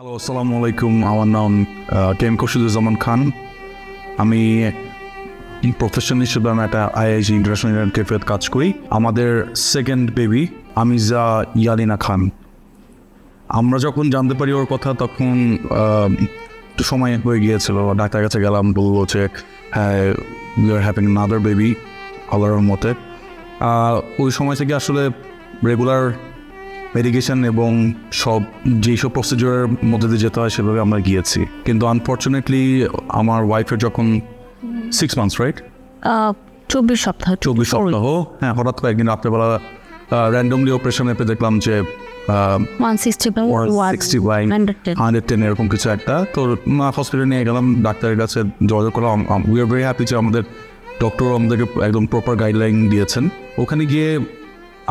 Hello, আসসালামু আলাইকুম। আমার নাম কেম খোরশেদুজ্জামান খান। আমি প্রফেশন হিসেবে আমি একটা আইআইজি ইন্টারন্যাশনাল ক্যাফেতে কাজ করি। আমাদের সেকেন্ড বেবি আমিজা ইয়ালিনা খান। আমরা যখন জানতে পারি ওর কথা তখন একটু সময় হয়ে গিয়েছিল। ডাক্তার কাছে গেলাম, বললো যে হ্যাঁ, we are having another baby আল্লাহর মতে। ওই সময় থেকে আসলে রেগুলার মেডিকেশন এবং যেসব প্রসিডিওরের মধ্যে দিয়ে যেতে হয় সেভাবে আমরা গিয়েছি। কিন্তু আনফর্চুনেটলি আমার ওয়াইফের যখন 6 months, রাইট, 24 সপ্তাহ 24 সপ্তাহ, হ্যাঁ, হঠাৎ করে একদিন রাত্রেবেলা র্যান্ডমলি অপারেশন এপে দেখলাম যে 160/110 এরকম কিছু একটা। তো হসপিটালে নিয়ে গেলাম, ডাক্তারের কাছে যোগাযোগ করলাম। উই আর ভেরি হ্যাপি যে আমাদের ডক্টর আমাদেরকে একদম প্রপার গাইডলাইন দিয়েছেন। ওখানে গিয়ে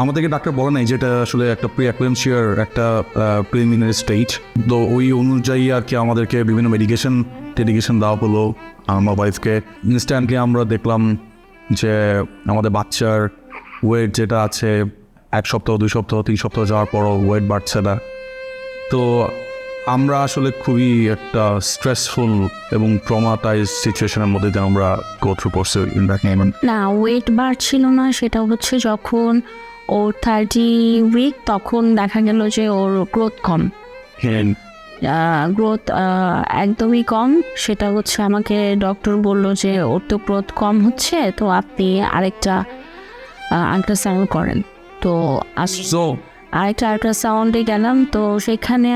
আমাদেরকে ডাক্তার বলে নাই যে এটা আসলে একটা প্রি-অ্যাক্লেমশিয়ার একটা প্রিলিমিনারি স্টেজ। তো ওই অনুযায়ী আর কি আমাদেরকে বিভিন্ন টেডিকেশন দেওয়া হলো আমার ওয়াইফকে। ইনস্ট্যান্টলি আমরা দেখলাম যে আমাদের বাচ্চার ওয়েট যেটা আছে 1 সপ্তাহ 2 সপ্তাহ 3 সপ্তাহ যাওয়ার পরও ওয়েট বাড়ছে না। তো আমরা আসলে খুবই একটা স্ট্রেসফুল এবং ট্রমাটাইজ সিচুয়েশনের মধ্যে দিয়ে আমরা গো থ্রু করছি ইন দ্যাট মোমেন্ট। না, ওয়েট বাড়ছিল না, সেটা হচ্ছে যখন ওর 30 উইক তখন দেখা গেল যে ওর গ্রোথ কম, গ্রোথ একদমই কম। সেটা হচ্ছে আমাকে ডক্টর বললো যে ওর তো গ্রোথ কম হচ্ছে, তো আপনি আরেকটা আল্ট্রাসাউন্ড করেন। তো আরেকটা আল্ট্রাসাউন্ডে গেলাম, তো সেখানে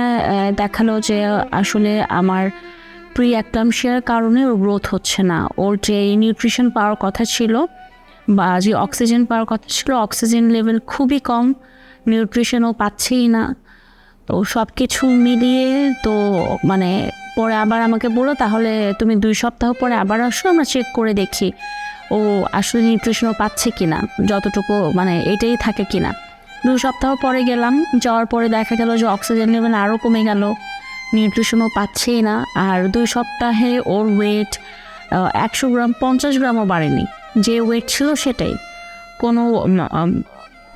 দেখালো যে আসলে আমার প্রি-অ্যাক্লেমশিয়ার কারণে ওর গ্রোথ হচ্ছে না। ওর যে নিউট্রিশন পাওয়ার কথা ছিল বা যে অক্সিজেন পাওয়ার কথা ছিল, অক্সিজেন লেভেল খুবই কম, নিউট্রিশনও পাচ্ছেই না। তো সব কিছু মিলিয়ে তো মানে পরে আবার আমাকে বললো তাহলে তুমি 2 সপ্তাহ পরে আবার আসো, আমরা চেক করে দেখি ও আসলে নিউট্রিশনও পাচ্ছে কিনা, যতটুকু মানে এটাই থাকে কিনা। 2 সপ্তাহ পরে গেলাম, যাওয়ার পরে দেখা গেল যে অক্সিজেন লেভেল আরও কমে গেল, নিউট্রিশনও পাচ্ছেই না। আর 2 সপ্তাহে ওর ওয়েট 100 গ্রাম 50 গ্রামও বাড়েনি, যে ওয়েট ছিল সেটাই কোনো।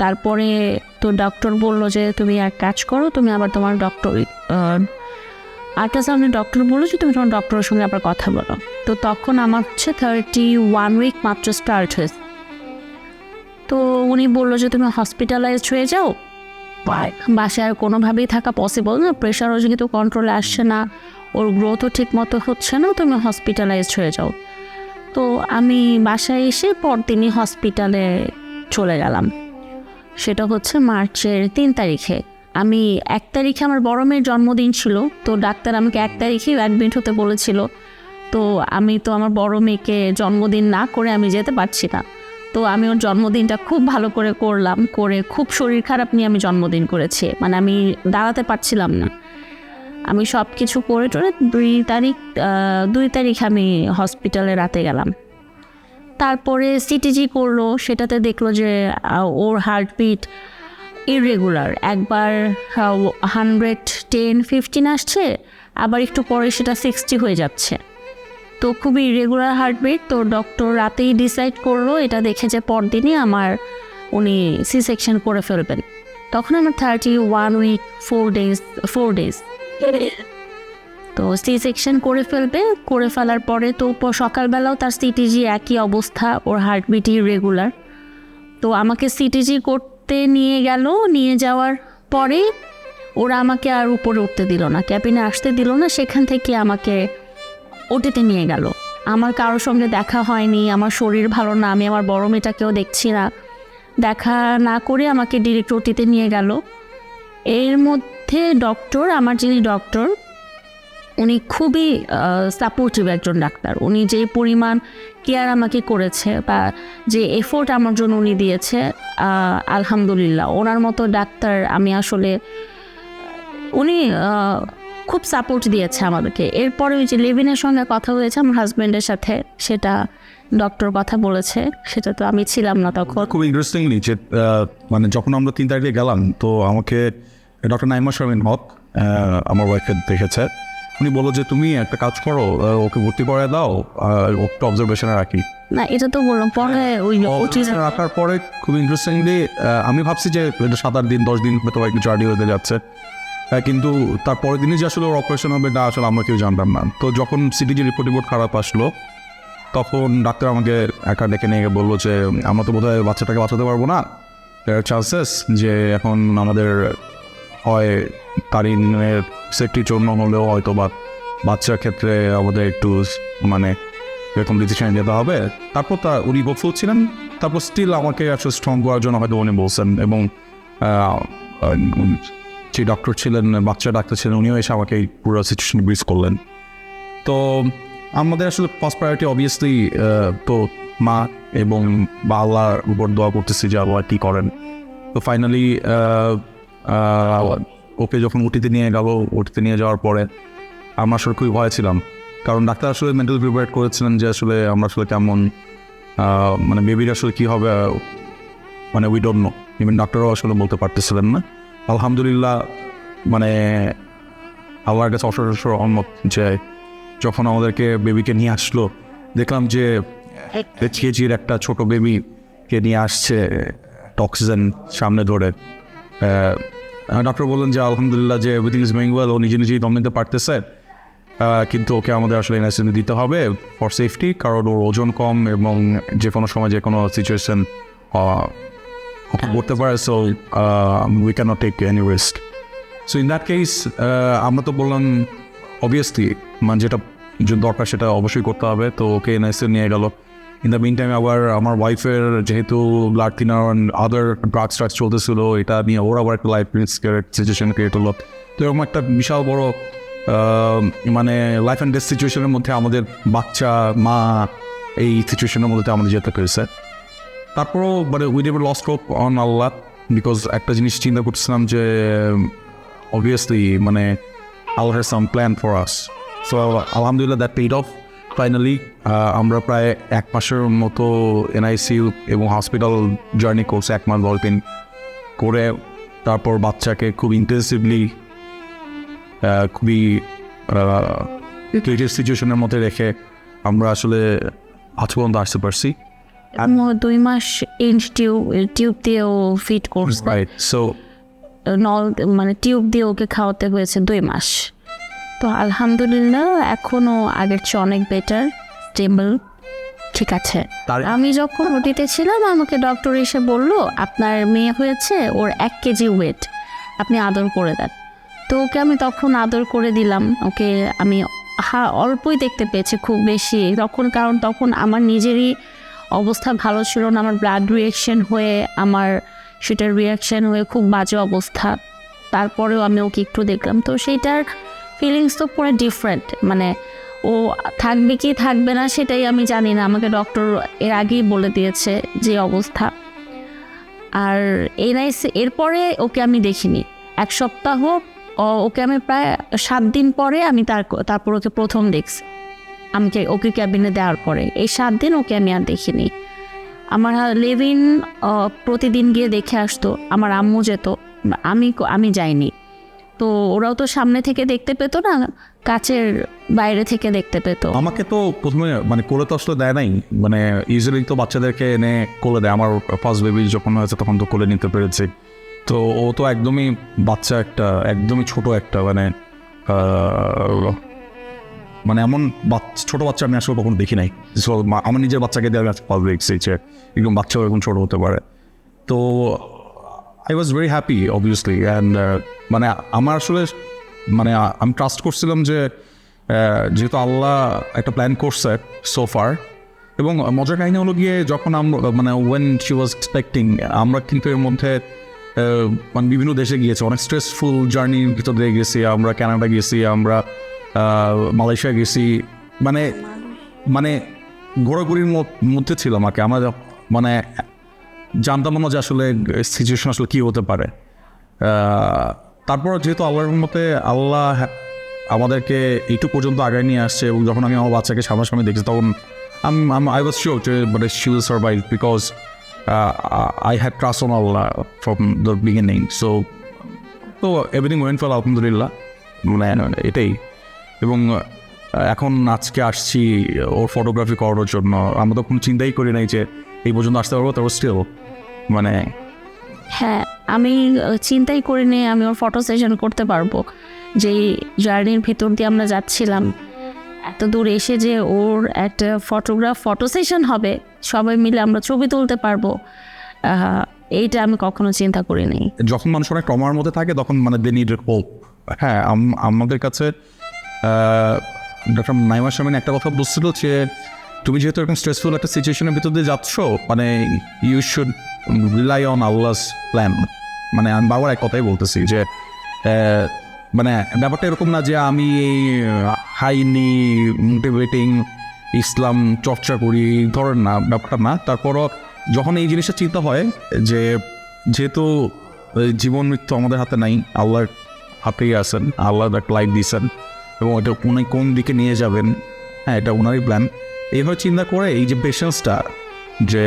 তারপরে তো ডক্টর বললো যে তুমি এক কাজ করো, তুমি আবার তোমার আল্ট্রাসাউন্ডের ডক্টর বললো যে তুমি তোমার ডক্টরের সঙ্গে আবার কথা বলো। তো তখন আমার হচ্ছে 31 উইক মাত্র স্টার্ট হয়েছে। তো উনি বললো যে তুমি হসপিটালাইজড হয়ে যাও, বাসায় আর কোনোভাবেই থাকা পসিবল না, প্রেশারও যেহেতু কন্ট্রোলে আসছে না, ওর গ্রোথও ঠিক মতো হচ্ছে না, তুমি হসপিটালাইজড হয়ে যাও। তো আমি বাসায় এসে পরদিনই হসপিটালে চলে গেলাম। সেটা হচ্ছে মার্চের 3 তারিখে। আমি 1 তারিখে আমার বড় মেয়ের জন্মদিন ছিল, তো ডাক্তার আমাকে 1 তারিখেই অ্যাডমিট হতে বলেছিল। তো আমি তো আমার বড় মেয়েকে জন্মদিন না করে আমি যেতে পারছি না। তো আমি ওর জন্মদিনটা খুব ভালো করে করলাম, করে খুব শরীর খারাপ নিয়ে আমি জন্মদিন করেছি, মানে আমি দাঁড়াতে পারছিলাম না। আমি সব কিছু করে টোরে 2 তারিখ আমি হসপিটালে রাতে গেলাম। তারপরে সিটিজি করলো, সেটাতে দেখলো যে ওর হার্টবিট ইররেগুলার, একবার 110-15 আসছে, আবার একটু পরে সেটা 60 হয়ে যাচ্ছে। তো খুবই ইরেগুলার হার্টবিট। তো ডক্টর রাতেই ডিসাইড করলো এটা দেখে যে পরদিনই উনি সি সেকশন করে ফেলবেন। তখন আমার 31 উইক 4 ডেজ। তো সি সেকশন করে ফেলার পরে তো সকালবেলাও তার সিটিজি একই অবস্থা, ওর হার্টবিট ইরেগুলার। তো আমাকে সিটিজি করতে নিয়ে যাওয়ার পরে ওরা আমাকে আর উপরে উঠতে দিল না, ক্যাবিনে আসতে দিল না, সেখান থেকে আমাকে ওটিতে নিয়ে গেল। আমার কারোর সঙ্গে দেখা হয়নি, আমার শরীর ভালো না, আমি আমার বড় মেয়েটাকেও দেখছি না, দেখা না করে আমাকে ডিরেক্ট ওটিতে নিয়ে গেল। এর মধ্যে আমার যিনি ডক্টর, উনি খুবই সাপোর্টিভ একজন ডাক্তার। উনি যে পরিমাণ কেয়ার আমাকে করেছে বা যে এফোর্ট আমার জন্য উনি দিয়েছে, আলহামদুলিল্লাহ, ওনার মতো ডাক্তার আমি আসলে, উনি খুব সাপোর্ট দিয়েছে আমাদেরকে। এরপরে ওই যে লেভিনের সঙ্গে কথা হয়েছে আমার হাজব্যান্ডের সাথে, সেটা ডক্টর কথা বলেছে, সেটা তো আমি ছিলাম না তখন। খুব ইন্টারেস্টিংলি যে মানে যখন আমরা 3 তারিখে গেলাম, তো আমাকে ডক্টর নাইমা শারমিন হক আমার ওয়াইফকে দেখেছে। উনি বললো যে তুমি একটা কাজ করো, ওকে ভর্তি করে দাও, ওকে অবজারভেশনে রাখি। না, এটা তো বললাম পরে ওই রাখার পরে খুব ইন্টারেস্টিংলি আমি ভাবছি যে 7-8 দিন 10 দিন হয়তো একটু জার্নি হতে যাচ্ছে। কিন্তু তার পরের দিনই যে আসলে ওর অপারেশন হবে এটা আসলে আমরা কেউ জানতাম না। তো যখন সিটিজি রিপোর্ট খারাপ আসলো তখন ডাক্তার আমাকে একা ডেকে নিয়ে বললো যে আমরা তো বোধহয় বাচ্চাটাকে বাঁচাতে পারবো না, চান্সেস যে এখন আমাদের হয় তারিনের সেফটির জন্য হলেও হয়তো বা বাচ্চার ক্ষেত্রে আমাদের একটু মানে এরকম ডিসিশন যেতে হবে। তারপর উনি হোপফুল ছিলেন, তারপর স্টিল আমাকে আসলে স্ট্রং করার জন্য হয়তো উনি বলছেন, এবং যে ডক্টর ছিলেন, বাচ্চা ডাক্তার ছিলেন, উনিও এসে আমাকে এই পুরো সিচুয়েশন ব্রিজ করলেন। তো আমাদের আসলে ফার্স্ট প্রায়োরিটি অবভিয়াসলি তো মা এবং বা আল্লাহর উপর দোয়া করতেছি যে আল্লাহ কী করেন। তো ফাইনালি ওকে যখন ওটিতে নিয়ে গেল, ওটিতে নিয়ে যাওয়ার পরে আমরা আসলে খুবই ভয় ছিলাম, কারণ ডাক্তার আসলে মেন্টাল প্রিপেয়ার করেছিলেন যে আসলে আমরা আসলে কেমন মানে বেবির আসলে কী হবে, মানে উই ডোন্ট নো, ইভেন ডাক্তারও আসলে বলতে পারতেছিলেন না। আলহামদুলিল্লাহ মানে আল্লাহর কাছে অসংখ্য রহমত যে যখন আমাদেরকে বেবিকে নিয়ে আসলো দেখলাম যে কেজির একটা ছোট বেবিকে নিয়ে আসছে অক্সিজেন সামনে ধরে। ডক্টর বললেন যে আলহামদুলিল্লাহ যে এভরিথিং ইজ গোয়িং ওয়েল, ও নিজেই দম নিতে পারতেছে, কিন্তু ওকে আমাদের আসলে এনআইসিইউ দিতে হবে ফর সেফটি, কারণ ওর ওজন কম এবং যে কোনো সময় যে কোনো সিচুয়েশন করতে পারে। So we can not take any risk. So in that case আমরা তো বললাম অবভিয়াসলি মানে যেটা দরকার সেটা অবশ্যই করতে হবে। তো ওকে এনআইসিইউ নিয়ে গেল। ইন দ্য মিন টাইম আবার আমার ওয়াইফের যেহেতু ব্লাড থিনার আদার ড্রাগস চলতেছিল, এটা নিয়ে ওর আবার একটা লাইফ রিস্কের সিচুয়েশন ক্রিয়েট হলো। তো এরকম একটা বিশাল বড় মানে লাইফ অ্যান্ড ডেথ সিচুয়েশনের মধ্যে আমাদের বাচ্চা মা এই সিচুয়েশনের মধ্যে আমাদের যেতে পেরেছে। তারপরও মানে we never lost hope on Allah, because একটা জিনিস চিন্তা করতেছিলাম যে অবভিয়াসলি মানে Allah has some plan for us. So আলহামদুলিল্লাহ দ্যাট পেইড অফ। ফাইনালি আমরা প্রায় 1 মাসের মতো এনআইসিইউ এবং হসপিটাল জার্নি করছে, 1 মাস 10 দিন করে। তারপর বাচ্চাকে খুব ইন্টেন্সিভলি খুবই ক্রিটিক্যাল সিচুয়েশনের মধ্যে রেখে আমরা আসলে আজ পর্যন্ত আসতে পারছি। 2 মাস ইঞ্চ টিউব দিয়েও ফিট করছে, রাইট। সো নল মানে টিউব দিয়ে ওকে খাওয়াতে হয়েছে 2 মাস। তো আলহামদুলিল্লাহ এখনও আগের চেয়ে অনেক বেটার, স্টেবল, ঠিক আছে। আমি যখন ওটিতে ছিলাম আমাকে ডক্টর এসে বলল আপনার মেয়ে হয়েছে, ওর 1 কেজি ওয়েট, আপনি আদর করে দেন। তো ওকে আমি তখন আদর করে দিলাম। ওকে আমি অল্পই দেখতে পেয়েছি, খুব বেশি তখন, কারণ তখন আমার নিজেরই অবস্থা ভালো ছিল না, আমার ব্লাড রিয়াকশন হয়ে সেটার রিয়াকশান হয়ে খুব বাজে অবস্থা। তারপরেও আমি ওকে একটু দেখলাম, তো সেইটার ফিলিংস তো পুরো ডিফারেন্ট। মানে ও থাকবে কি থাকবে না সেটাই আমি জানি না, আমাকে ডক্টর এর আগেই বলে দিয়েছে যে অবস্থা। আর এরপরে ওকে আমি দেখিনি 1 সপ্তাহ, ওকে আমি প্রায় 7 দিন পরে আমি তারপর ওকে প্রথম দেখছি। ওকে ক্যাবিনে দেওয়ার পরে এই 7 দিন ওকে আমি আর দেখিনি। আমার লেভিন প্রতিদিন গিয়ে দেখে আসতো, আমার আম্মু যেত, আমি যাইনি। তো ওরাও তো সামনে থেকে দেখতে পেতো না, কাচের বাইরে থেকে দেখতে পেতো। আমাকে তো প্রথমে মানে কোলে তো আসলে দেয় নাই, মানে ইউজুয়ালি তো বাচ্চাদেরকে এনে কোলে দেয়। আমার ফার্স্ট বেবি যখন হয়েছে তখন তো কোলে নিতে পেরেছি। তো ও তো একদমই বাচ্চা, একদমই ছোট একটা মানে এমন ছোট বাচ্চা আমি আসলে কখনো দেখি নাই। আমার নিজের বাচ্চাকে দিয়ে আমি দেখছি যে একদম বাচ্চাও এরকম ছোটো হতে পারে। তো I was very happy obviously. And মানে আমার আসলে মানে আমি ট্রাস্ট করছিলাম যে যেহেতু আল্লাহ একটা প্ল্যান করছে সো ফার। এবং মজার কাহিনী হলো গিয়ে যখন আমরা মানে ওয়েন শি ওয়াজ এক্সপেক্টিং, আমরা কিন্তু এর মধ্যে মানে বিভিন্ন দেশে গিয়েছি, অনেক স্ট্রেসফুল জার্নির ভিতর দিয়ে গেছি। আমরা কানাডা গেছি, আমরা মালয়েশিয়া গেছি, মানে ঘোরাঘুরির মধ্যে ছিলাম। আমরা মানে জানতাম না যে আসলে সিচুয়েশন আসলে কী হতে পারে। তারপর যেহেতু আল্লাহর মতে আল্লাহ আমাদেরকে এইটুকু পর্যন্ত আগায় নিয়ে আসছে, এবং যখন আমি আমার বাচ্চাকে সামনাসামনি দেখছি তখন I was sure but she will survive because I had trust on Allah from the beginning. So everything went well, alhamdulillah. মানে এটাই। এবং এখন আজকে আসছি ওর ফটোগ্রাফি করার জন্য। আমরা তো কোনো চিন্তাই করি নাই যে এই পর্যন্ত আসতে পারবো, তারপর স্টিল মানে হ্যাঁ আমি চিন্তাই করিনি আমি ওর ফটো সেশন করতে পারবো, যেই জার্নির ভেতর দিয়ে আমরা যাচ্ছিলাম এত দূর এসে যে ওর একটা ফটো সেশন হবে, সবাই মিলে আমরা ছবি তুলতে পারবো, এইটা আমি কখনো চিন্তা করিনি। যখন মানুষ অনেক ট্রমার মধ্যে থাকে তখন মানে দে নিড হোপ। হ্যাঁ, আমাদের কাছে ডক্টর নাইমা শারমিন একটা কথা বলছিল যে তুমি যেহেতু এরকম স্ট্রেসফুল একটা সিচুয়েশনের ভিতর দিয়ে যাচ্ছ, মানে you should rely on Allah's plan. মানে আমি বাবার এক কথাই বলতেছি যে মানে ব্যাপারটা এরকম না যে আমি হাইলি মোটিভেটিং ইসলাম চর্চা করি ধরেন না, ব্যাপারটা না। তারপরও যখন এই জিনিসটা চিন্তা হয় যে যেহেতু জীবন মৃত্যু আমাদের হাতে নাই, আল্লাহর হাতেই আছেন, আল্লাহ একটা লাইফ দিয়েছেন এবং এটা উনি কোন দিকে নিয়ে যাবেন, হ্যাঁ এটা ওনারই প্ল্যান। এইভাবে চিন্তা করে এই যে পেশেন্সটা, যে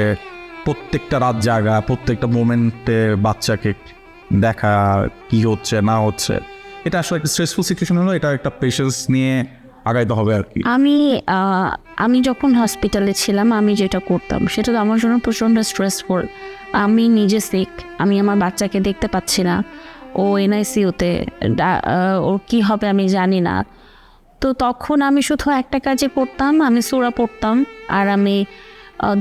প্রত্যেকটা রাত জাগা, প্রত্যেকটা মোমেন্টে বাচ্চাকে দেখা কি হচ্ছে না হচ্ছে, এটা আসলে একটা স্ট্রেসফুল সিচুয়েশন হলো, এটা একটা পেশেন্স নিয়ে আগাইতে হবে আর কি। আমি যখন হসপিটালে ছিলাম আমি যেটা করতাম সেটা তো আমার জন্য প্রচণ্ড স্ট্রেসফুল। আমি নিজে সিক, আমি আমার বাচ্চাকে দেখতে পাচ্ছি না, ও এনআইসিউতে, ওর কী হবে আমি জানি না। তো তখন আমি শুধু একটা কাজে করতাম, আমি সূরা পড়তাম আর আমি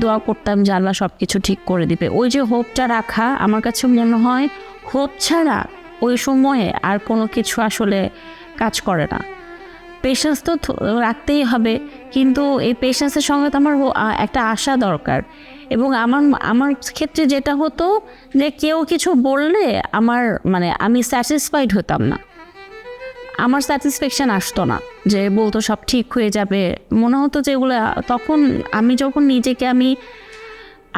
দোয়া করতাম যে আল্লাহ সব কিছু ঠিক করে দিবে। ওই যে হোপটা রাখা, আমার কাছে মনে হয় হোপ ছাড়া ওই সময়ে আর কোনো কিছু আসলে কাজ করে না। পেশেন্স তো রাখতেই হবে, কিন্তু এই পেশেন্সের সঙ্গে তো আমার একটা আশা দরকার। এবং আমার ক্ষেত্রে যেটা হতো যে কেউ কিছু বললে আমি স্যাটিসফাইড হতাম না, আমার স্যাটিসফ্যাকশান আসতো না, যে বলতো সব ঠিক হয়ে যাবে। মনে হতো যে এগুলো, তখন আমি যখন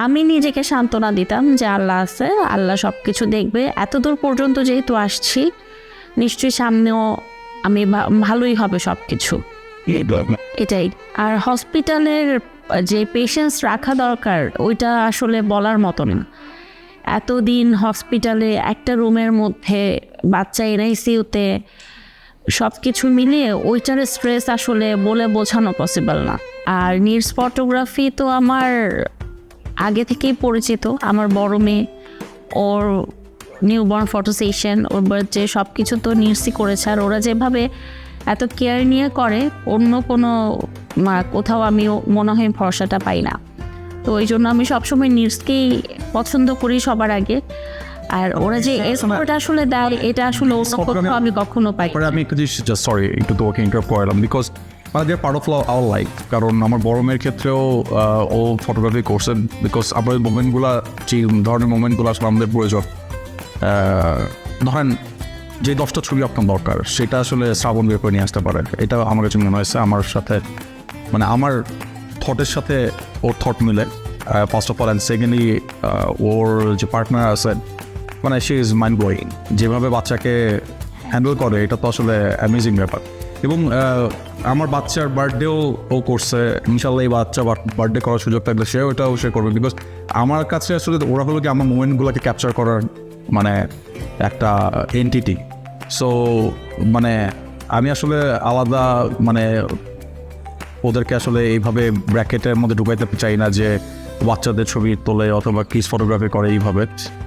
আমি নিজেকে সান্ত্বনা দিতাম যে আল্লাহ আছে, আল্লাহ সব কিছু দেখবে, এতদূর পর্যন্ত যেহেতু আসছি নিশ্চয়ই সামনেও আমি ভালোই হবে সব কিছু, এটাই। আর হসপিটালের যে পেশেন্স রাখা দরকার ওইটা আসলে বলার মতো না। এতদিন হসপিটালে একটা রুমের মধ্যে বাচ্চা এনআইসিউতে, সব কিছু মিলিয়ে ওইটার স্ট্রেস আসলে বলে বোঝানো পসিবল না। আর নিউজ ফটোগ্রাফি তো আমার আগে থেকেই পরিচিত, আমার বড় মেয়ে ওর নিউবর্ন ফটো সেশন, ওর বার্থডে সব কিছু তো নিউজই করেছে। আর ওরা যেভাবে এত কেয়ার নিয়ে করে অন্য কোনো কোথাও আমি মনে হয় ভরসাটা পাই না। তো ওই জন্য আমি সবসময় নিউজকেই পছন্দ করি সবার আগে। আর ওরা যে এক্সপোর্ট আসলে দেয় এটা আসলে অন্য কোথাও আমি কখনো পাই। আমি একটু সরি একটু তোমাকে ইন্টারাপ্ট করলাম, বিকজ মানে দে আর পার্ট অফ আওয়ার লাইফ। কারণ আমার বড় মেয়ের ক্ষেত্রেও ও ফটোগ্রাফি করছেন, বিকজ আমাদের মোমেন্টগুলো যে ধরনের মোমেন্টগুলো আসলে আমাদের প্রয়োজন। ধরেন যে 10টা ছবি আপনার দরকার সেটা আসলে শ্রাবণ বের করে নিয়ে আসতে পারে, এটা আমার কাছে মনে হয়েছে। আমার সাথে মানে আমার থটের সাথে ওর থট মিলে, first of all, and secondly ওর যে পার্টনার আছে, মানে শি ইজ মাইন্ড ব্লোয়িং। যেভাবে বাচ্চাকে হ্যান্ডেল করে এটা তো আসলে অ্যামেজিং ব্যাপার। এবং আমার বাচ্চার বার্থডেও ও করছে, ইনশাল্লাহ এই বাচ্চা বার্থডে করার সুযোগ থাকলে ওটাও সে করবে। বিকজ আমার কাছে আসলে ওরা হলো কি আমার মোমেন্টগুলোকে ক্যাপচার করার মানে একটা এন্টিটি। সো মানে আমি আসলে আলাদা মানে ওদেরকে আসলে এইভাবে ব্র্যাকেটের মধ্যে ঢুকাইতে চাই না যে বাচ্চাদের ছবি তোলে অথবা কিস ফটোগ্রাফি করে এইভাবে।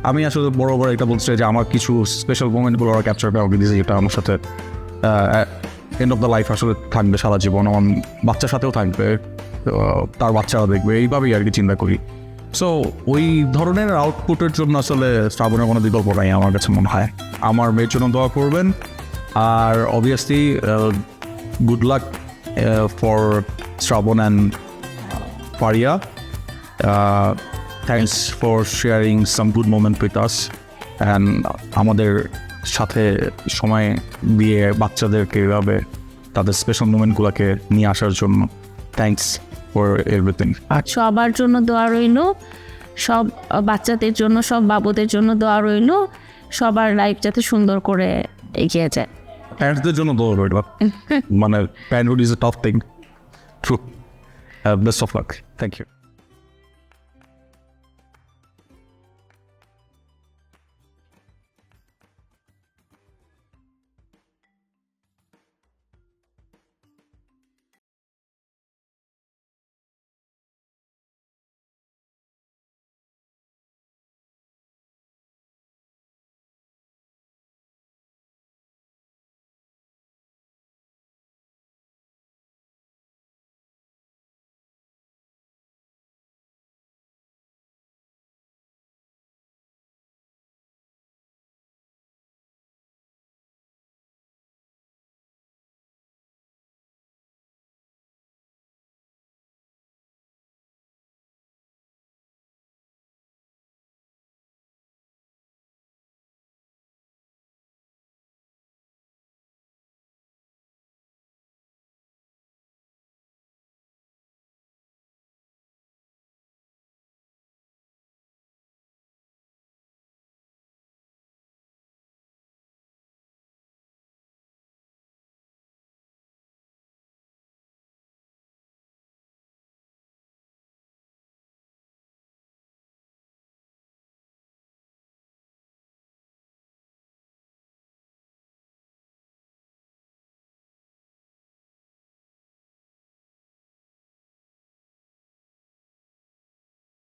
আমি আসলে বড় এটা বলতে চাই যে আমার কিছু স্পেশাল মোমেন্টগুলো ওরা ক্যাপচার করে আমাকে দিয়েছে, যেটা আমার সাথে এন্ড অফ দ্য লাইফ আসলে থাকবে সারা জীবন, আমার বাচ্চার সাথেও থাকবে, তার বাচ্চারা দেখবে, এইভাবেই আর কি চিন্তা করি। সো ওই ধরনের আউটপুটের জন্য আসলে শ্রাবণের কোনো বিকল্প নাই আমার কাছে মনে হয়। আমার মেয়ের জন্য দোয়া করবেন, আর obviously good luck for Srabon and Faria. Thanks for sharing some good moment with us, and আমাদের সাথে সময় দিয়ে বাচ্চাদেরকে এভাবে তাদের স্পেশাল মোমেন্টগুলোকে নিয়ে আসার জন্য থ্যাংকস ফর এভরিথিং। সবার জন্য দোয়া রইল, সব বাচ্চাদের জন্য, সব বাবুদের জন্য দোয়া রইল, সবার লাইফ যাতে সুন্দর করে এগিয়ে যায়। প্যারেন্টসদের জন্য দোয়া রইল, মানে parenthood is a tough thing. True. Best of luck. Thank you.